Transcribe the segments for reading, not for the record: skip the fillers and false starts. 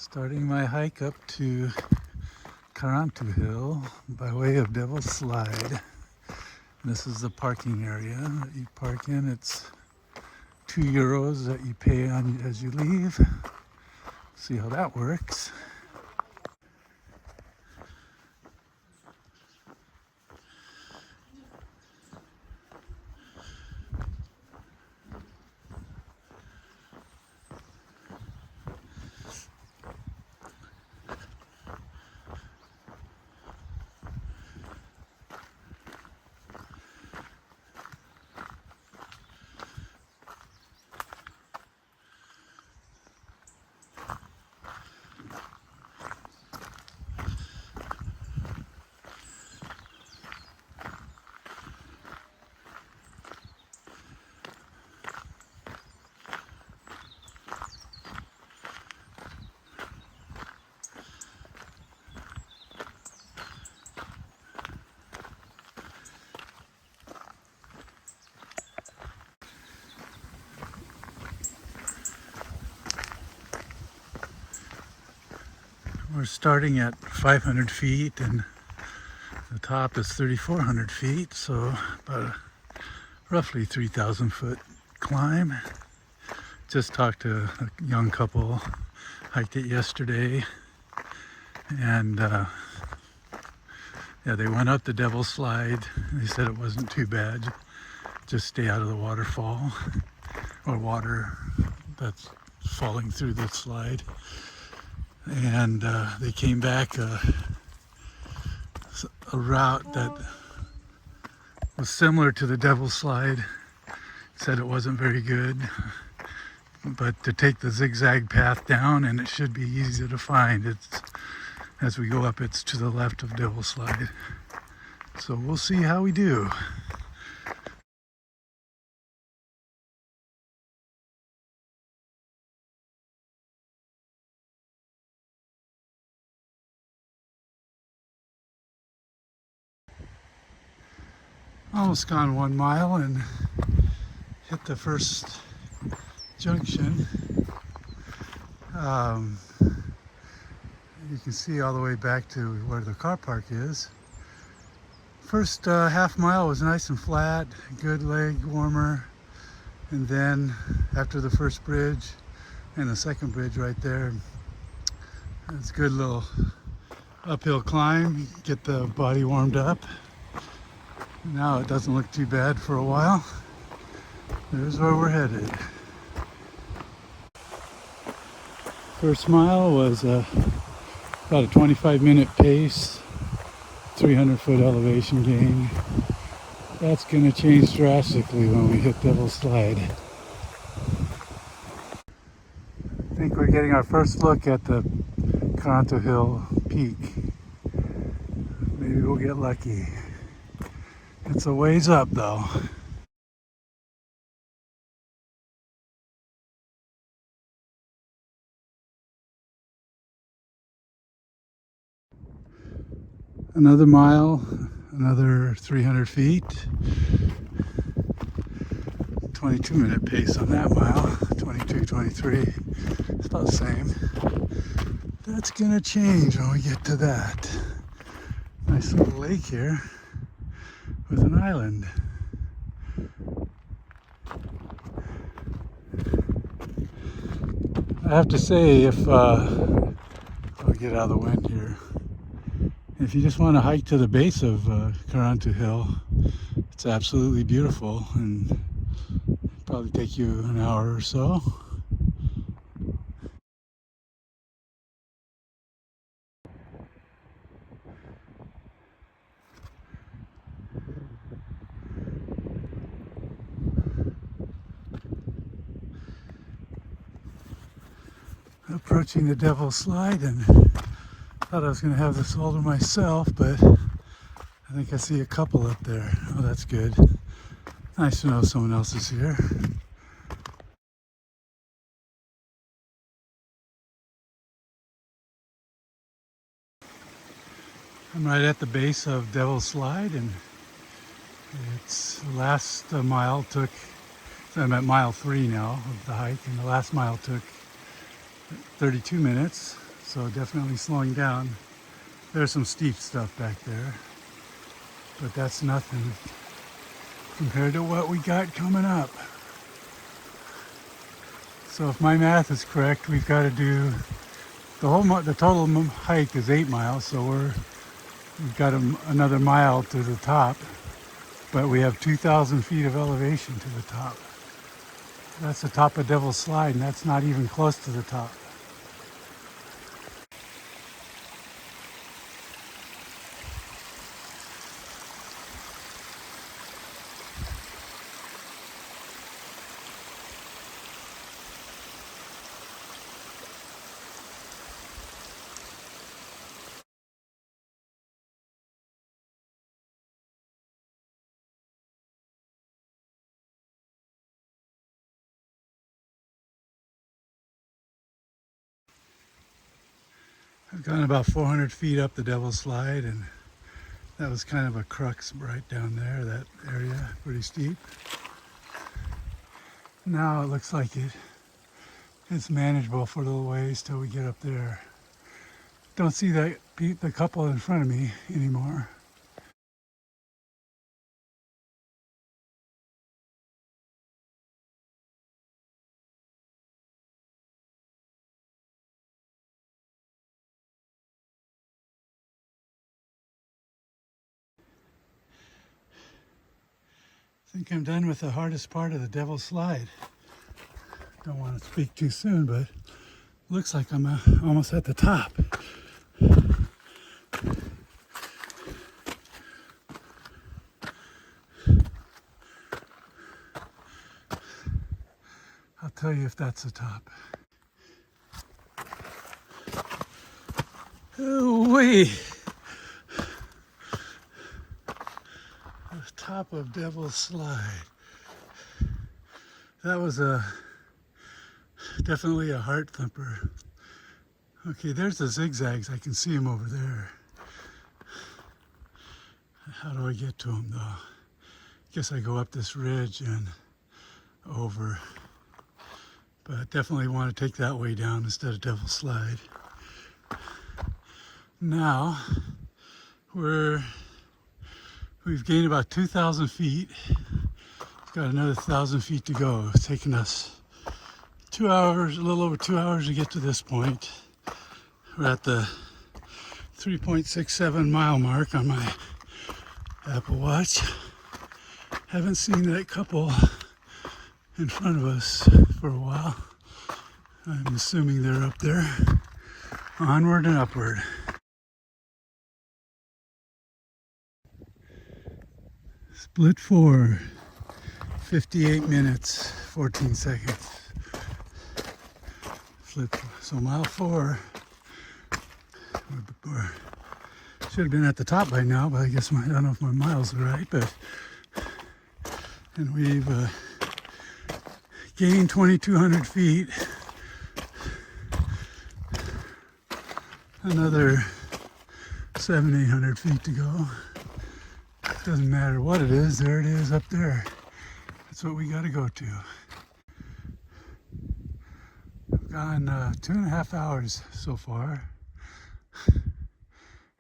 Starting my hike up to Carrauntoohil by way of Devil's Slide. This is the parking area that you park in. It's €2 that you pay on as you leave. See how that works. We're starting at 500 feet and the top is 3,400 feet, so about a roughly 3,000 foot climb. Just talked to a young couple, hiked it yesterday, and yeah, they went up the Devil's Slide. They said it wasn't too bad, just stay out of the waterfall or water that's falling through the slide. And they came back a route that was similar to the Devil's Slide. Said it wasn't very good, but to take the zigzag path down, and it should be easy to find. It's as we go up, it's to the left of Devil's Slide. So we'll see how we do. Almost gone 1 mile and hit the first junction. You can see all the way back to where the car park is. First half mile was nice and flat, good leg warmer. And then after the first bridge and the second bridge right there, it's a good little uphill climb, get the body warmed up. Now it doesn't look too bad for a while. There's where we're headed. First mile was about a 25-minute pace, 300-foot elevation gain. That's going to change drastically when we hit Devil's Slide. I think we're getting our first look at the Carrauntoohil peak. Maybe we'll get lucky. It's a ways up though. Another mile, another 300 feet. 22-minute pace on that mile, 22, 23. It's about the same. That's gonna change when we get to that. Nice little lake here with an island. I have to say, if I'll get out of the wind here. If you just want to hike to the base of Carrauntoohil, it's absolutely beautiful and probably take you an hour or so. Approaching the Devil's Slide, and thought I was going to have this all to myself, but I think I see a couple up there. Oh, that's good. Nice to know someone else is here. I'm right at the base of Devil's Slide, and it's the last mile took, I'm at mile 3 now of the hike, and the last mile took 32 minutes. so definitely slowing down. There's some steep stuff back there, but that's nothing compared to what we got coming up. So if my math is correct, we've got to do the total hike is 8 miles, so we've got another mile to the top, but we have 2,000 feet of elevation to the top. That's the top of Devil's Slide, and that's not even close to the top. I've gone about 400 feet up the Devil's Slide, and that was kind of a crux right down there, that area, pretty steep. Now it looks like it's manageable for a little ways till we get up there. Don't see the couple in front of me anymore. I think I'm done with the hardest part of the Devil's Slide. Don't want to speak too soon, but looks like I'm almost at the top. I'll tell you if that's the top. Oh, wait. The top of Devil's Slide. That was definitely a heart thumper. Okay, there's the Zig Zags. I can see them over there. How do I get to them though? Guess I go up this ridge and over. But definitely want to take that way down instead of Devil's Slide. Now we've gained about 2,000 feet. We've got another 1,000 feet to go. It's taken us 2 hours, a little over 2 hours to get to this point. We're at the 3.67 mile mark on my Apple Watch. Haven't seen that couple in front of us for a while. I'm assuming they're up there. Onward and upward. Split 4, 58 minutes, 14 seconds. So mile 4, should have been at the top by now, but I guess I don't know if my miles are right, and we've gained 2,200 feet. Another 700-800 feet to go. Doesn't matter what it is, there it is up there. That's what we got to go to. I've gone 2.5 hours so far.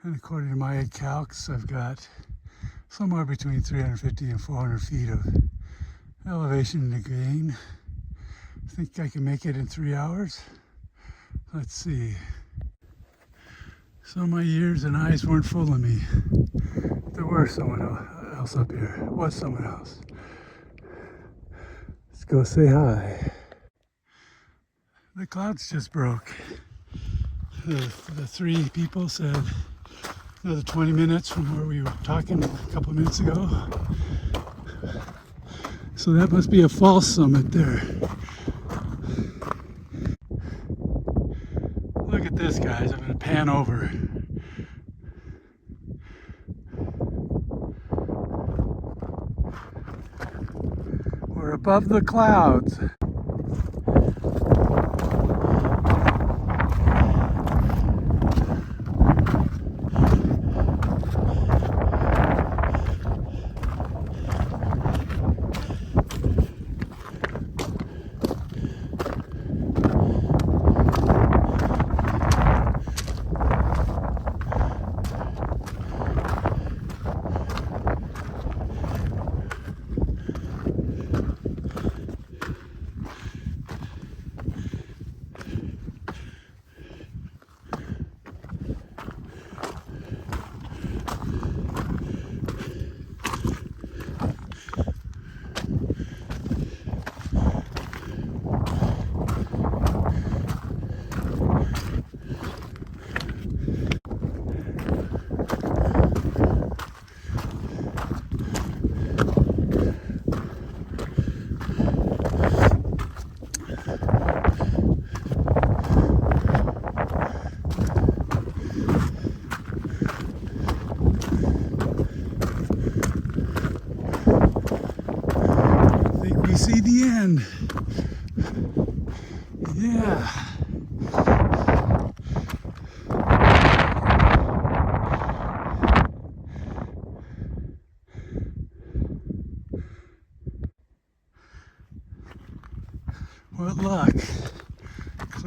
And according to my calcs, I've got somewhere between 350 and 400 feet of elevation to gain. I think I can make it in 3 hours. Let's see. So my ears and eyes weren't fooling me. There were someone else up here. It was someone else. Let's go say hi. The clouds just broke. The 3 people said another 20 minutes from where we were talking a couple of minutes ago. So that must be a false summit there. Look at this, guys. I'm going to pan over. We're above the clouds.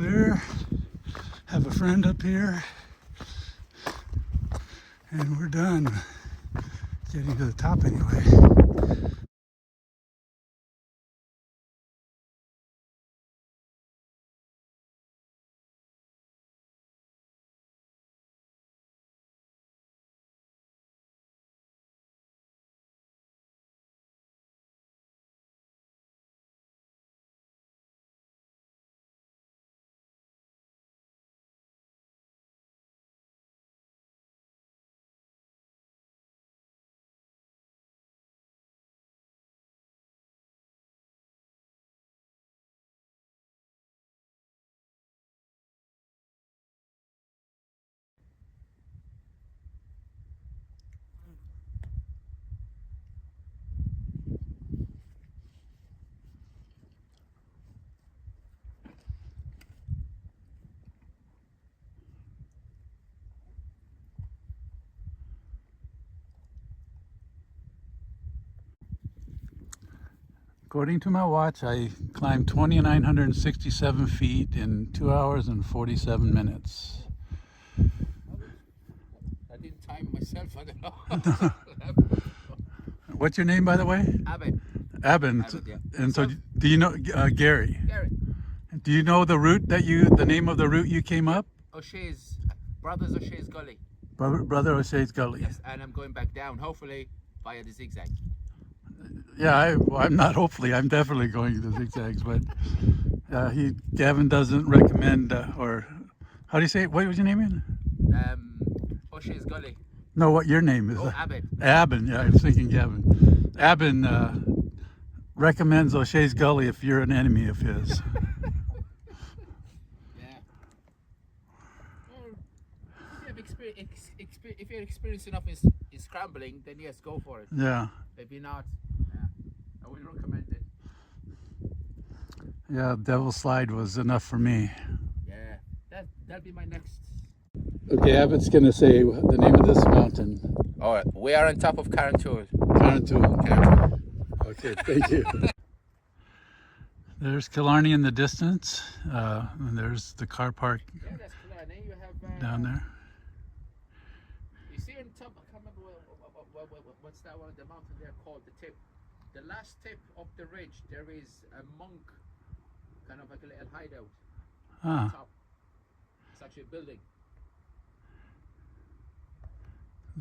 clear. Have a friend up here. And we're done. Getting to the top anyway. According to my watch, I climbed 2,967 feet in 2 hours and 47 minutes. I didn't time myself, I don't know. What's your name, by the way? Abbott. Abbott. Yeah. And so, do you know Gary? Gary. Do you know the route the name of the route you came up? O'Shea's, Brothers O'Shea's Gully. Brother O'Shea's Gully. Yes, and I'm going back down, hopefully, via the Zig Zag. Yeah, I'm not hopefully, I'm definitely going to the Zig Zags, but Gavin doesn't recommend, or how do you say it? What was your name again? O'Shea's Gully. No, what your name is? Oh, Abbott. Abbott, yeah, I was thinking Gavin. Abbott recommends O'Shea's Gully if you're an enemy of his. Yeah. Well, if you're experienced enough in scrambling, then yes, go for it. Yeah. Maybe not. Yeah. I would recommend it. Yeah, Devil's Slide was enough for me. Yeah, that'll be my next. Okay, Abbott's going to say the name of this mountain. All right, we are on top of Carrauntoohil. Carrauntoohil. Okay, thank you. There's Killarney in the distance, and there's the car park Yeah, that's Killarney. You have down there. You see on top, I can't remember what's that one, the mountain there called, the tip. The last tip of the ridge, there is a monk, kind of like a little hideout on top. It's actually a building.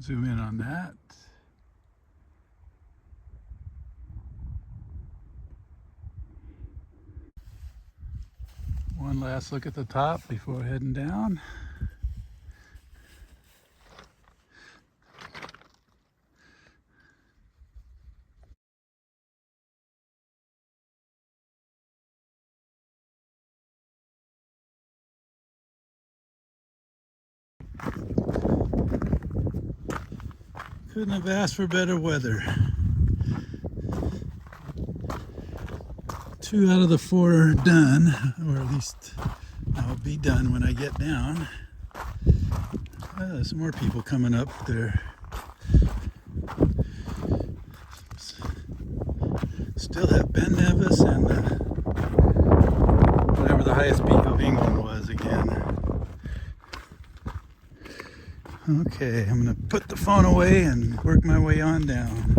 Zoom in on that. One last look at the top before heading down. Couldn't have asked for better weather. 2 out of the 4 are done, or at least I'll be done when I get down. There's some more people coming up there. Still have Ben Nevis and whatever the highest peak of England was again. Okay, I'm gonna put the phone away and work my way on down.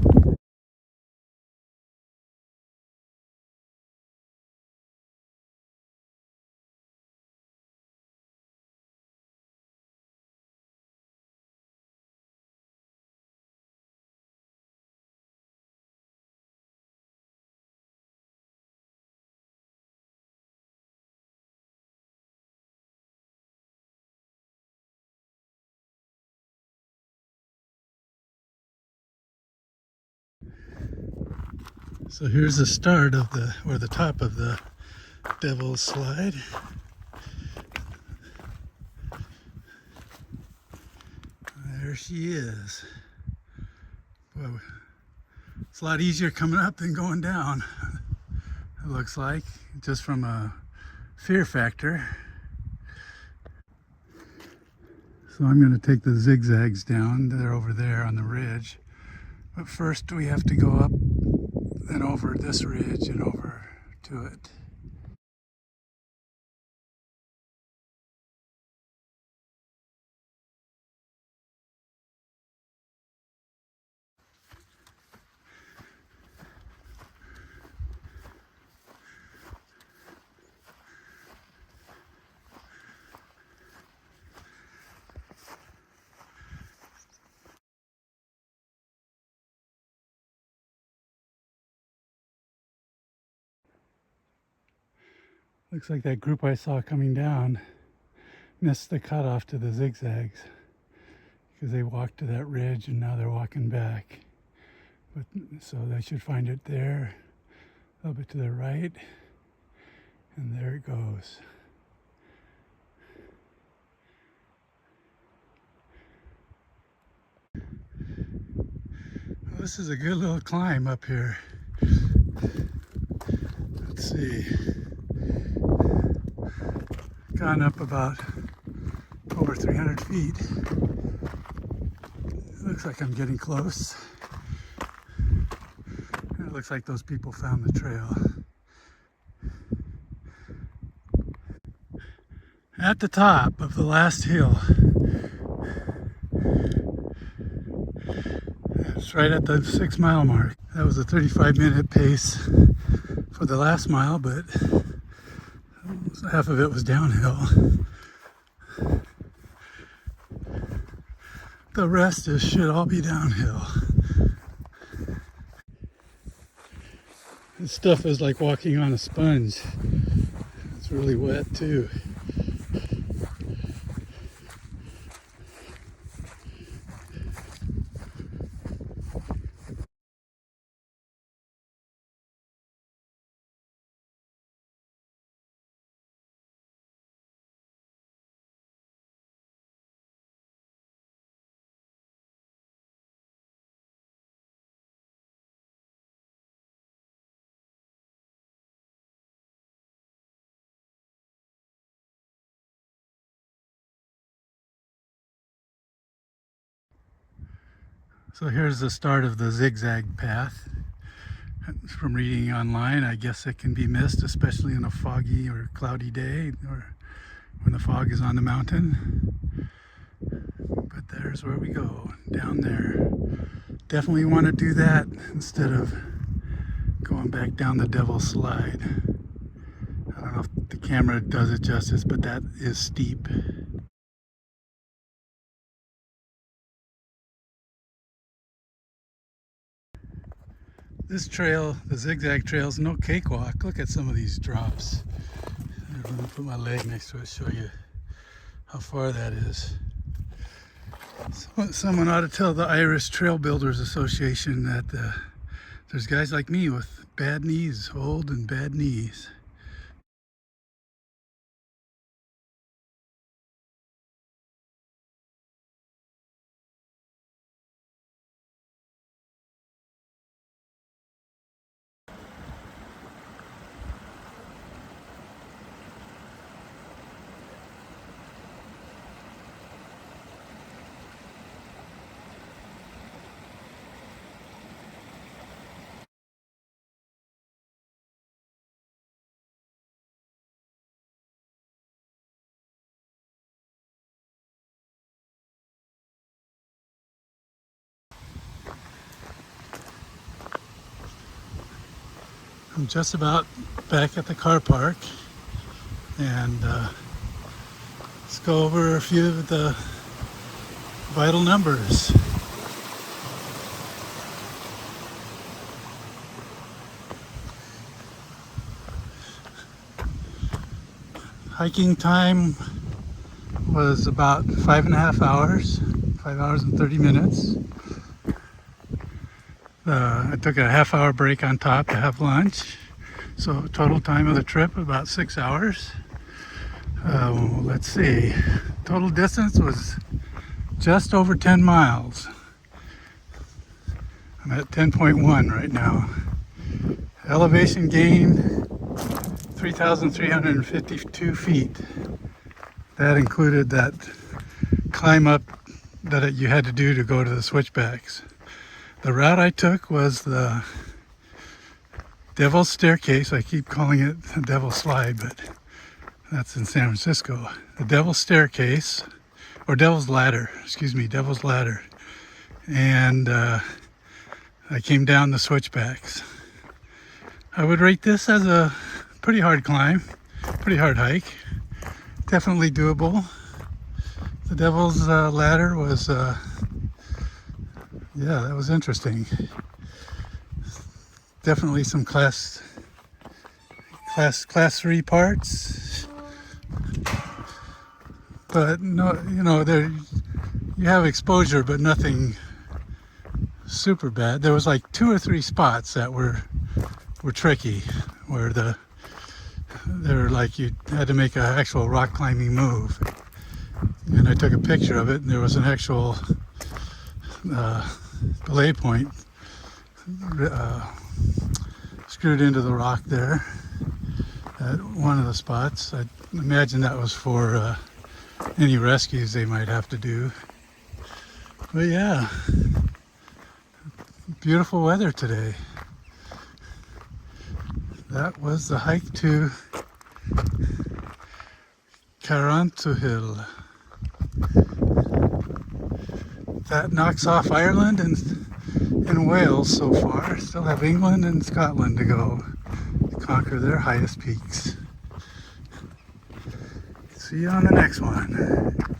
So here's the start of the top of the Devil's Slide. There she is. Well, it's a lot easier coming up than going down, it looks like, just from a fear factor. So I'm going to take the Zig Zags down. They're over there on the ridge. But first we have to go up and over this ridge and over to it. Looks like that group I saw coming down missed the cutoff to the Zig Zags because they walked to that ridge and now they're walking back. But so they should find it there, a little bit to the right, and there it goes. Well, this is a good little climb up here. Let's see. Gone up about over 300 feet. It looks like I'm getting close. It looks like those people found the trail. At the top of the last hill. It's right at the 6 mile mark. That was a 35-minute pace for the last mile, but half of it was downhill. The rest should all be downhill. This stuff is like walking on a sponge. It's really wet too. So here's the start of the zigzag path. From reading online, I guess it can be missed, especially on a foggy or cloudy day or when the fog is on the mountain. But there's where we go, down there. Definitely want to do that instead of going back down the Devil's Slide. I don't know if the camera does it justice, but that is steep. This trail, the zigzag trail, is no cakewalk. Look at some of these drops. I'm going to put my leg next to it, show you how far that is. Someone ought to tell the Irish Trail Builders Association that there's guys like me with bad knees, old and bad knees. I'm just about back at the car park, and let's go over a few of the vital numbers. Hiking time was about 5.5 hours, 5 hours and 30 minutes. I took a half-hour break on top to have lunch, so total time of the trip about 6 hours. Let's see, total distance was just over 10 miles. I'm at 10.1 right now. Elevation gain 3,352 feet. That included that climb up that you had to do to go to the switchbacks. The route I took was the Devil's Staircase. I keep calling it the Devil's Slide, but that's in San Francisco. The Devil's Staircase, or Devil's Ladder, excuse me, Devil's Ladder. And I came down the switchbacks. I would rate this as a pretty hard climb, pretty hard hike. Definitely doable. The Devil's Ladder was yeah, that was interesting. Definitely some class class 3 parts. But no, there you have exposure, but nothing super bad. There was like 2 or 3 spots that were tricky, where they're like you had to make an actual rock climbing move. And I took a picture of it, and there was an actual belay point screwed into the rock there at one of the spots. I imagine that was for any rescues they might have to do. But yeah, beautiful weather today. That was the hike to Carrauntoohil. That knocks off Ireland and Wales so far. Still have England and Scotland to go to conquer their highest peaks. See you on the next one.